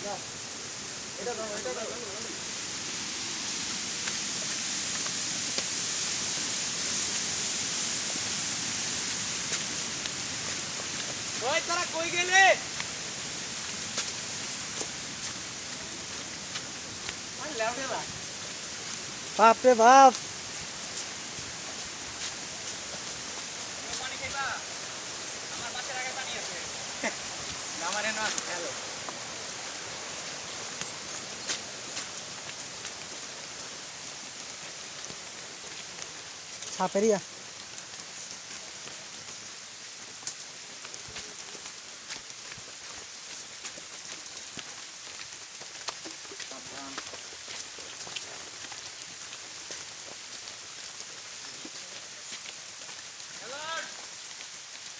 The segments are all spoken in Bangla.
এটা দাও এটা দাও ওই তোরা কই গেলে আর লেওড়া বাপ রে বাপ পানি খাইবা আমার বাসার আগে পানি আছে আমারে না হ্যালো সাপেরিয়া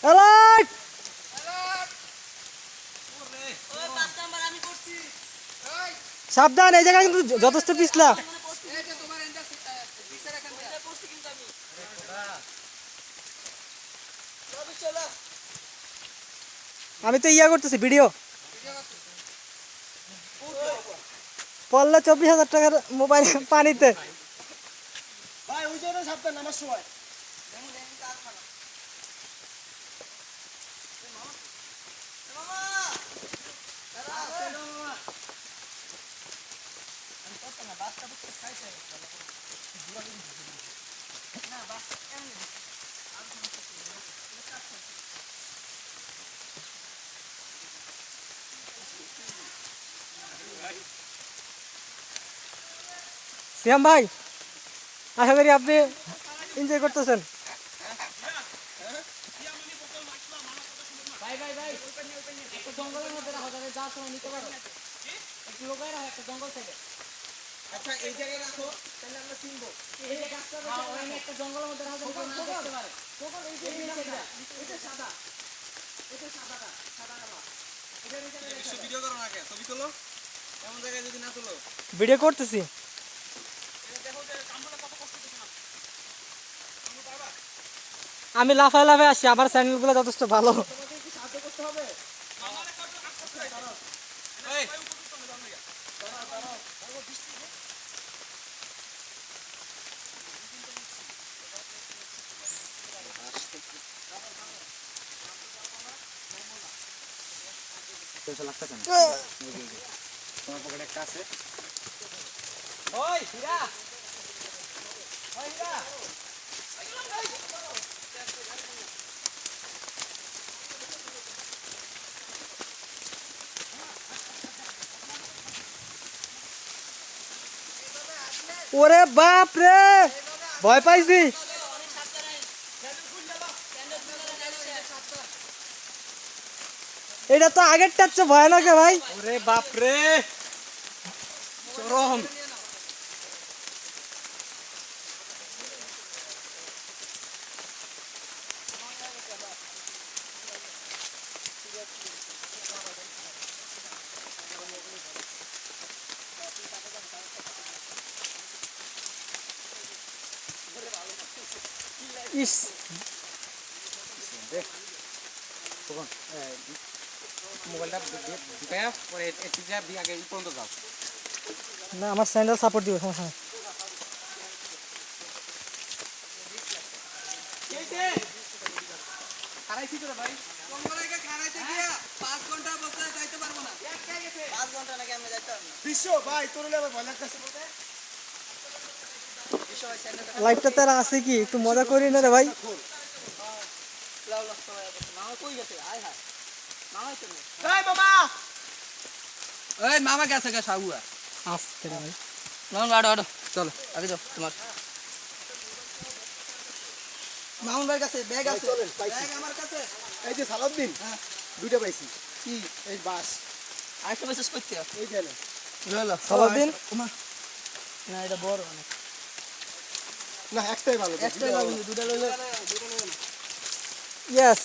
অ্যালার্ট সাবধান এই জায়গা কিন্তু যথেষ্ট পিছলা আমি তো ইয়া করতেছি ভিডিও পড়লে 24,000 টাকার মোবাইল পানিতে ভাই ওই জন্য সাবধান নামার সময় সিয়াম ভাই আশা করি আপনি এনজয় করতেছেন ভাই ভাই ভাই একটা জঙ্গলের মধ্যে রাখো যাতে যা সময় নিতে পারো একটু লোকাই রাখো একটা জঙ্গল থেকে আচ্ছা এই জায়গায় রাখো তাহলে আমরা চিনবো এই যে গাছটা একটা জঙ্গলের মধ্যে রাখো যাতে না দেখতে পারে সকল এই যে এটা সাদা এটা সাদাটা সাদা কালো এটা নিচে ভিডিও করো না কে ছবি তোলো এমন জায়গায় যদি না তোলো ভিডিও করতেছি দেখো যে কামড়া কত কষ্ট করছে না তুমি পারবা আমি লাফায় লাফায় আসছি আমার চ্যানেলগুলো যথেষ্ট ভালো তোমাকে কি সাহায্য করতে হবে আমারে কত আসছে দাঁড়াও এই দাঁড়াও দাঁড়াও ও বৃষ্টি তোমার পকেটে একটা আছে ওই হীরা ওই হীরা ওরে বাপ রে ভয় পাইছি এটা তো আগেরটার চেয়ে ভয়ানক ভাই ওরে বাপ রে চরম ইস মোবাইলটা ঢুকায়া পরে এটি যা দিয়ে আগে এই পর্যন্ত যাও না আমার চ্যানেল সাপোর্ট দিও সমস্যা নেই খারাইছি তো ভাই কঙ্গলাকে খারাইতে গিয়া 5 ঘন্টা বসে যাইতে পারবো না 5 ঘন্টা নাকি আমি যাইতে পারবো না বিশ্ব ভাই তোর লেবে ভয় লাগতেছে বলতে বিশ্ব ভাই চ্যানেলটা লাইভটা তারা আছে কি একটু মজা করি না রে ভাই লাও লাও মামা কই গেছে আয় হায় মামাই তো এই মামা এই মামা গেছে গা সাগুয়া আসতে রে ভাই মামা আড়ো আড়ো চলো আগে যাও তোমার মামুন ভাই কাছে ব্যাগ আছে ব্যাগ আমার কাছে এই যে সালাউদ্দিন হ্যাঁ দুইটা পাইছি কি এই বাস আরেকটা মেসেজ করতে এই গেলে রইলো সালাউদ্দিন না এটা বড় অনেক না একটাই ভালো একটাই লাগবে দুটো লইলে ইয়েস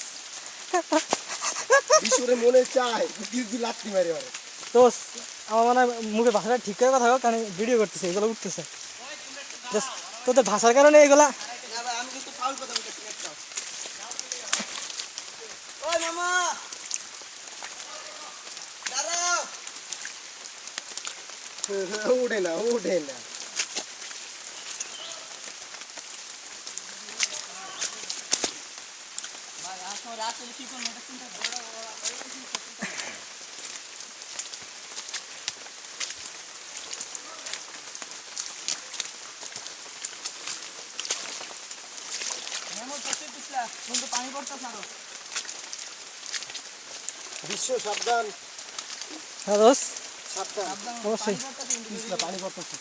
বিশ্বরে মনে চায় দিদি লাত্তি মারি ওরে তো আমার মনে হয় মুখে ভাষাটা ঠিক করে কথা হোক কারণ ভিডিও করতেছে এগুলো উঠতেছে Just তোদের ভাষার কারণে এগুলা না ভাই আমি কিন্তু ফাউল কথা বলতেছি একটা ওই মামা দাঁড়াও উঠে না উঠে না ভাই আসো রাত হলে কি করবো এটা চিন্তা করো মেমোর কাছে পিছলা কিন্তু পানি পড়তেছ আরো বিশ্ব সাবধান হ্যাঁ দোস্ত সাবধান সাবধান অবশ্যই। পানি পড়তেছে কিন্তু পিছলা পানি পড়তেছে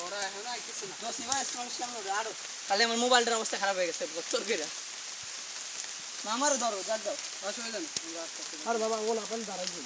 ওরা এখন আর কিছু না দোষী ভাই সমস্যা হলো আরো তাহলে আমার মোবাইলটার অবস্থা খারাপ হয়ে গেছে বছর করে মামারও ধরো যাক দাও অসুবিধা নেই আর বাবা ওলা আপনি দাঁড়াইবেন